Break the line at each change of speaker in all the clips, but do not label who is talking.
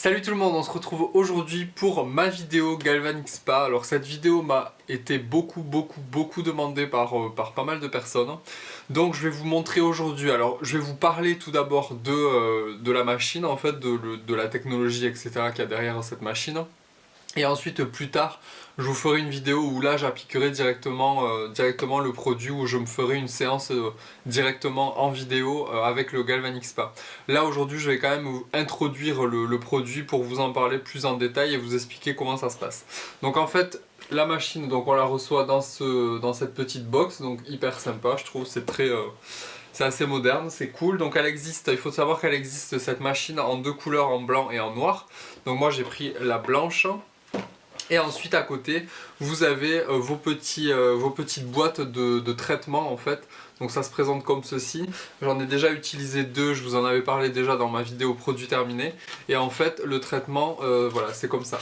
Salut tout le monde, on se retrouve aujourd'hui pour ma vidéo Galvanic Spa. Alors cette vidéo m'a été beaucoup demandée par pas mal de personnes. Donc je vais vous montrer aujourd'hui, alors je vais vous parler tout d'abord de la machine en fait, de la technologie etc. qu'il y a derrière cette machine. Et ensuite plus tard je vous ferai une vidéo où là j'appliquerai directement le produit, où je me ferai une séance directement en vidéo avec le Galvanic Spa. Là aujourd'hui je vais quand même vous introduire le produit pour vous en parler plus en détail et vous expliquer comment ça se passe. Donc en fait la machine, donc on la reçoit dans cette petite box, donc hyper sympa je trouve, c'est assez moderne, c'est cool. Donc elle existe, il faut savoir qu'elle existe cette machine en deux couleurs, en blanc et en noir. Donc moi j'ai pris la blanche. Et ensuite à côté, vous avez vos petites boîtes de traitement en fait. Donc ça se présente comme ceci. J'en ai déjà utilisé deux, je vous en avais parlé déjà dans ma vidéo produit terminé. Et en fait le traitement, voilà, c'est comme ça.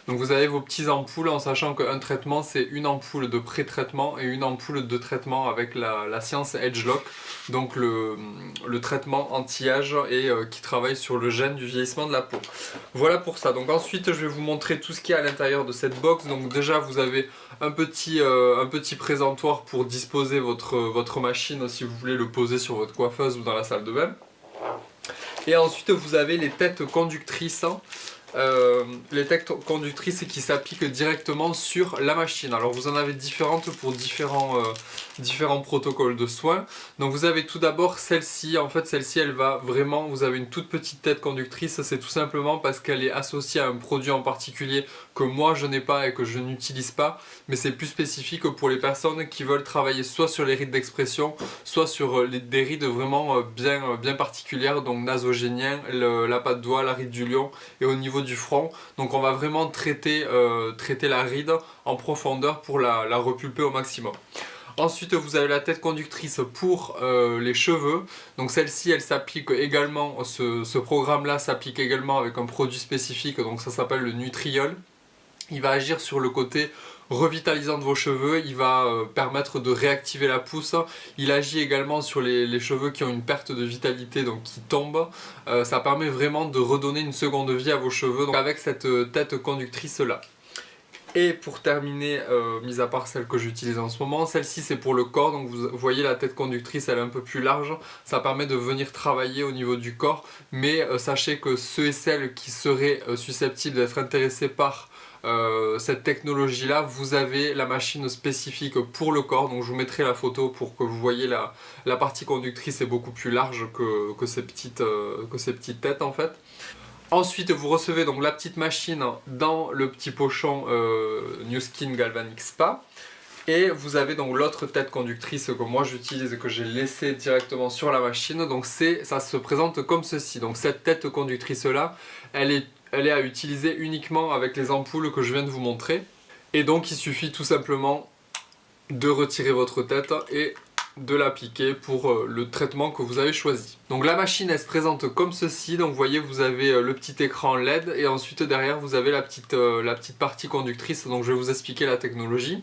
Donc vous avez vos petites ampoules en sachant qu'un traitement c'est une ampoule de pré-traitement et une ampoule de traitement avec la science Edgelock. Donc le traitement anti-âge et qui travaille sur le gène du vieillissement de la peau. Voilà pour ça. Donc ensuite je vais vous montrer tout ce qu'il y a à l'intérieur de cette box. Donc déjà vous avez un petit présentoir pour disposer votre machine si vous voulez le poser sur votre coiffeuse ou dans la salle de bain. Et ensuite vous avez les têtes conductrices. Les têtes conductrices qui s'appliquent directement sur la machine. Alors vous en avez différentes pour différents protocoles de soins. Donc vous avez tout d'abord celle-ci. En fait celle-ci elle va vraiment, vous avez une toute petite tête conductrice. C'est tout simplement parce qu'elle est associée à un produit en particulier que moi je n'ai pas et que je n'utilise pas. Mais c'est plus spécifique pour les personnes qui veulent travailler soit sur les rides d'expression, soit sur des rides vraiment bien particulières. Donc nasogénien, la patte d'oie, la ride du lion et au niveau du front. Donc on va vraiment traiter la ride en profondeur pour la repulper au maximum. Ensuite vous avez la tête conductrice pour les cheveux. Donc celle-ci elle s'applique également, ce programme là s'applique également avec un produit spécifique, donc ça s'appelle le Nutriol. Il va agir sur le côté revitalisant de vos cheveux, il va permettre de réactiver la pousse. Il agit également sur les cheveux qui ont une perte de vitalité, donc qui tombent. Ça permet vraiment de redonner une seconde vie à vos cheveux, donc avec cette tête conductrice là. Et pour terminer, mis à part celle que j'utilise en ce moment, celle-ci c'est pour le corps. Donc vous voyez la tête conductrice elle est un peu plus large, ça permet de venir travailler au niveau du corps. Mais sachez que ceux et celles qui seraient susceptibles d'être intéressés par cette technologie là, vous avez la machine spécifique pour le corps. Donc je vous mettrai la photo pour que vous voyez la partie conductrice est beaucoup plus large que ces petites têtes en fait. Ensuite vous recevez donc la petite machine dans le petit pochon New Skin Galvanic Spa. Et vous avez donc l'autre tête conductrice que moi j'utilise et que j'ai laissé directement sur la machine. Donc ça se présente comme ceci. Donc cette tête conductrice là, elle est à utiliser uniquement avec les ampoules que je viens de vous montrer. Et donc il suffit tout simplement de retirer votre tête et de l'appliquer pour le traitement que vous avez choisi. Donc la machine elle se présente comme ceci. Donc vous voyez vous avez le petit écran LED et ensuite derrière vous avez la petite partie conductrice. Donc je vais vous expliquer la technologie.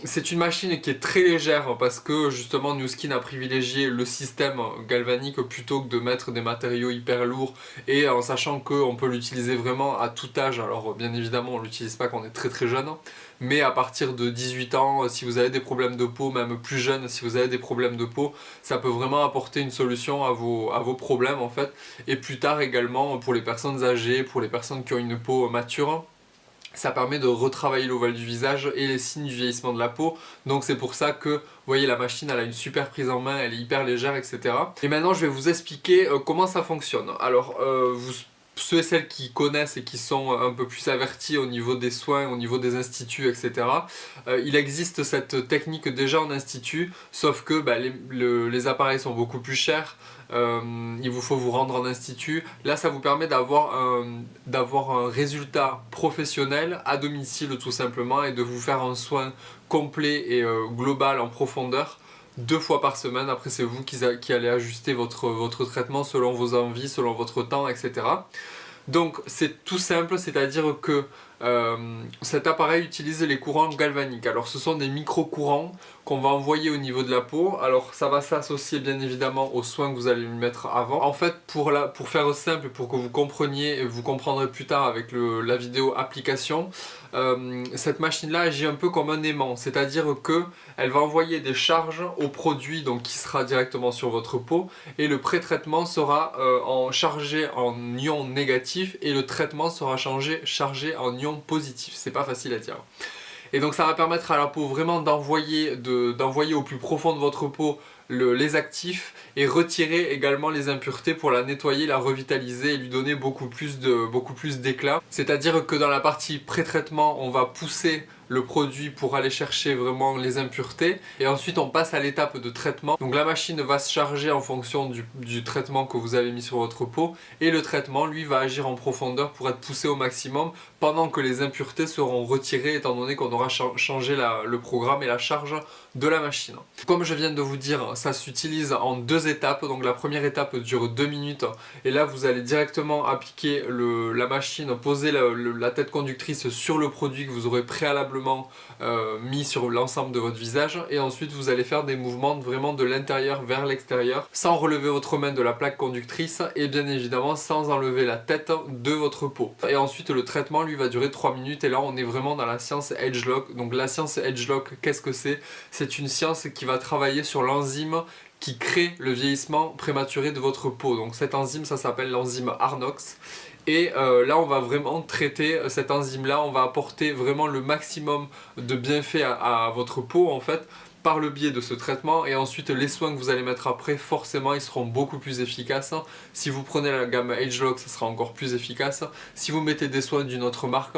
C'est une machine qui est très légère parce que justement Nu Skin a privilégié le système galvanique plutôt que de mettre des matériaux hyper lourds, et en sachant qu'on peut l'utiliser vraiment à tout âge. Alors bien évidemment on l'utilise pas quand on est très jeune, mais à partir de 18 ans, si vous avez des problèmes de peau, même plus jeune, si vous avez des problèmes de peau, ça peut vraiment apporter une solution à vos problèmes en fait. Et plus tard également pour les personnes âgées, pour les personnes qui ont une peau mature, ça permet de retravailler l'ovale du visage et les signes du vieillissement de la peau. Donc c'est pour ça que, vous voyez, la machine elle a une super prise en main, elle est hyper légère, etc. Et maintenant je vais vous expliquer comment ça fonctionne. Alors ceux et celles qui connaissent et qui sont un peu plus avertis au niveau des soins, au niveau des instituts, etc. Il existe cette technique déjà en institut, sauf que les appareils sont beaucoup plus chers. Il vous faut vous rendre en institut. Là ça vous permet d'avoir un résultat professionnel à domicile tout simplement, et de vous faire un soin complet et global en profondeur 2 fois par semaine. Après c'est vous qui allez ajuster votre traitement selon vos envies, selon votre temps, etc. Donc c'est tout simple, c'est-à-dire que cet appareil utilise les courants galvaniques. Alors ce sont des micro-courants qu'on va envoyer au niveau de la peau. Alors ça va s'associer bien évidemment aux soins que vous allez lui mettre avant. En fait, pour faire simple, pour que vous compreniez, et vous comprendrez plus tard avec la vidéo application, cette machine-là agit un peu comme un aimant, c'est-à-dire que elle va envoyer des charges au produit donc, qui sera directement sur votre peau, et le pré-traitement sera chargé en ions négatifs et le traitement sera chargé en ions positifs. C'est pas facile à dire. Et donc ça va permettre à la peau vraiment d'envoyer au plus profond de votre peau les actifs et retirer également les impuretés pour la nettoyer, la revitaliser et lui donner beaucoup plus d'éclat. C'est-à-dire que dans la partie pré-traitement, on va pousser le produit pour aller chercher vraiment les impuretés et ensuite on passe à l'étape de traitement. Donc la machine va se charger en fonction du traitement que vous avez mis sur votre peau et le traitement lui va agir en profondeur pour être poussé au maximum pendant que les impuretés seront retirées étant donné qu'on aura changé le programme et la charge de la machine. Comme je viens de vous dire, ça s'utilise en deux étapes. Donc la première étape dure 2 minutes et là vous allez directement appliquer la machine, poser la tête conductrice sur le produit que vous aurez préalablement mis sur l'ensemble de votre visage et ensuite vous allez faire des mouvements vraiment de l'intérieur vers l'extérieur sans relever votre main de la plaque conductrice et bien évidemment sans enlever la tête de votre peau. Et ensuite le traitement lui va durer 3 minutes et là on est vraiment dans la science Agelock. Donc la science Agelock, qu'est-ce que c'est? C'est une science qui va travailler sur l'enzyme qui crée le vieillissement prématuré de votre peau. Donc cette enzyme, ça s'appelle l'enzyme Arnox. Et là on va vraiment traiter cette enzyme là, on va apporter vraiment le maximum de bienfaits à votre peau en fait par le biais de ce traitement et ensuite les soins que vous allez mettre après forcément ils seront beaucoup plus efficaces. Si vous prenez la gamme Agelock ça sera encore plus efficace. Si vous mettez des soins d'une autre marque,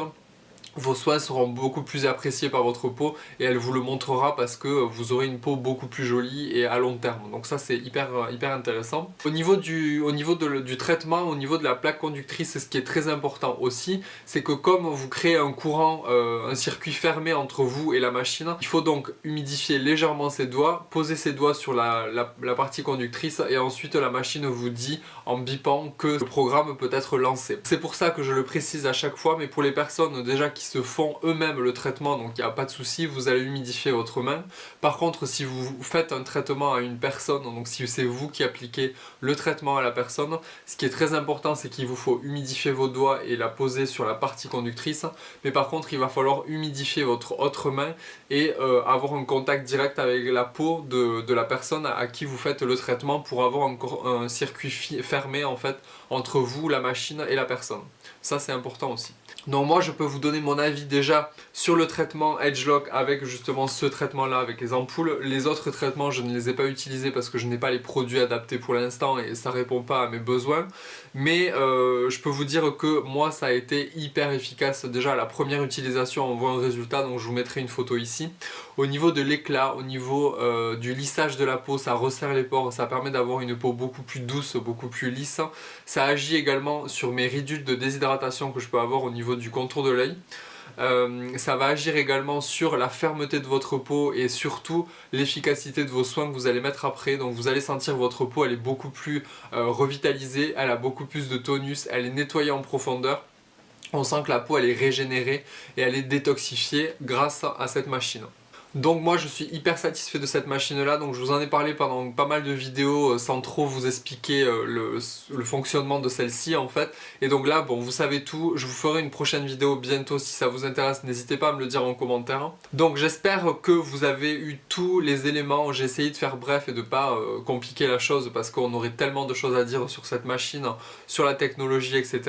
vos soins seront beaucoup plus appréciés par votre peau et elle vous le montrera parce que vous aurez une peau beaucoup plus jolie et à long terme. Donc ça c'est hyper intéressant. Au niveau du traitement, au niveau de la plaque conductrice, ce qui est très important aussi, c'est que comme vous créez un courant, un circuit fermé entre vous et la machine, il faut donc humidifier légèrement ses doigts, poser ses doigts sur la partie conductrice et ensuite la machine vous dit en bipant que le programme peut être lancé. C'est pour ça que je le précise à chaque fois, mais pour les personnes déjà qui se font eux-mêmes le traitement, donc il n'y a pas de souci, vous allez humidifier votre main. Par contre, si vous faites un traitement à une personne, donc si c'est vous qui appliquez le traitement à la personne, ce qui est très important, c'est qu'il vous faut humidifier vos doigts et la poser sur la partie conductrice. Mais par contre, il va falloir humidifier votre autre main et avoir un contact direct avec la peau de la personne à qui vous faites le traitement pour avoir encore un circuit fermé en fait entre vous, la machine et la personne. Ça c'est important aussi. Donc moi je peux vous donner mon avis déjà sur le traitement Agelock avec justement ce traitement là avec les ampoules. Les autres traitements je ne les ai pas utilisés parce que je n'ai pas les produits adaptés pour l'instant et ça répond pas à mes besoins. Mais je peux vous dire que moi ça a été hyper efficace. Déjà à la première utilisation on voit un résultat, donc je vous mettrai une photo ici. Au niveau de l'éclat, au niveau du lissage de la peau, ça resserre les pores, ça permet d'avoir une peau beaucoup plus douce, beaucoup plus lisse. Ça agit également sur mes ridules de déshydratation que je peux avoir au niveau du contour de l'œil. Ça va agir également sur la fermeté de votre peau et surtout l'efficacité de vos soins que vous allez mettre après. Donc vous allez sentir que votre peau elle est beaucoup plus revitalisée, elle a beaucoup plus de tonus, elle est nettoyée en profondeur. On sent que la peau elle est régénérée et elle est détoxifiée grâce à cette machine. Donc moi je suis hyper satisfait de cette machine là, donc je vous en ai parlé pendant pas mal de vidéos sans trop vous expliquer le fonctionnement de celle-ci en fait. Et donc là bon vous savez tout, je vous ferai une prochaine vidéo bientôt si ça vous intéresse, n'hésitez pas à me le dire en commentaire. Donc j'espère que vous avez eu tous les éléments, j'ai essayé de faire bref et de pas compliquer la chose parce qu'on aurait tellement de choses à dire sur cette machine, sur la technologie etc.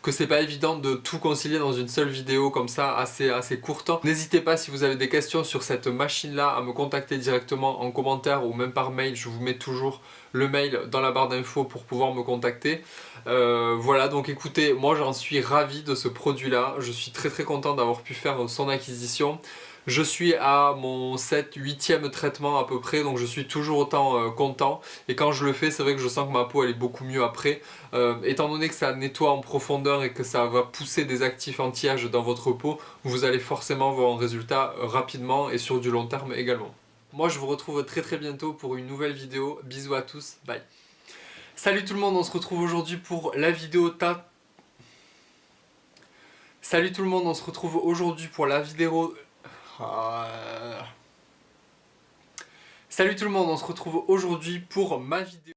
que c'est pas évident de tout concilier dans une seule vidéo comme ça assez courte. N'hésitez pas si vous avez des questions sur cette machine là à me contacter directement en commentaire ou même par mail, je vous mets toujours le mail dans la barre d'infos pour pouvoir me contacter. Voilà donc écoutez, moi j'en suis ravi de ce produit là, je suis très content d'avoir pu faire son acquisition. Je suis à mon 7-8e traitement à peu près, donc je suis toujours autant content. Et quand je le fais, c'est vrai que je sens que ma peau elle est beaucoup mieux après. Étant donné que ça nettoie en profondeur et que ça va pousser des actifs anti-âge dans votre peau, vous allez forcément voir un résultat rapidement et sur du long terme également. Moi je vous retrouve très bientôt pour une nouvelle vidéo. Bisous à tous, bye. Salut tout le monde, on se retrouve aujourd'hui pour la vidéo Salut tout le monde, on se retrouve aujourd'hui pour la vidéo... Salut tout le monde, on se retrouve aujourd'hui pour ma vidéo...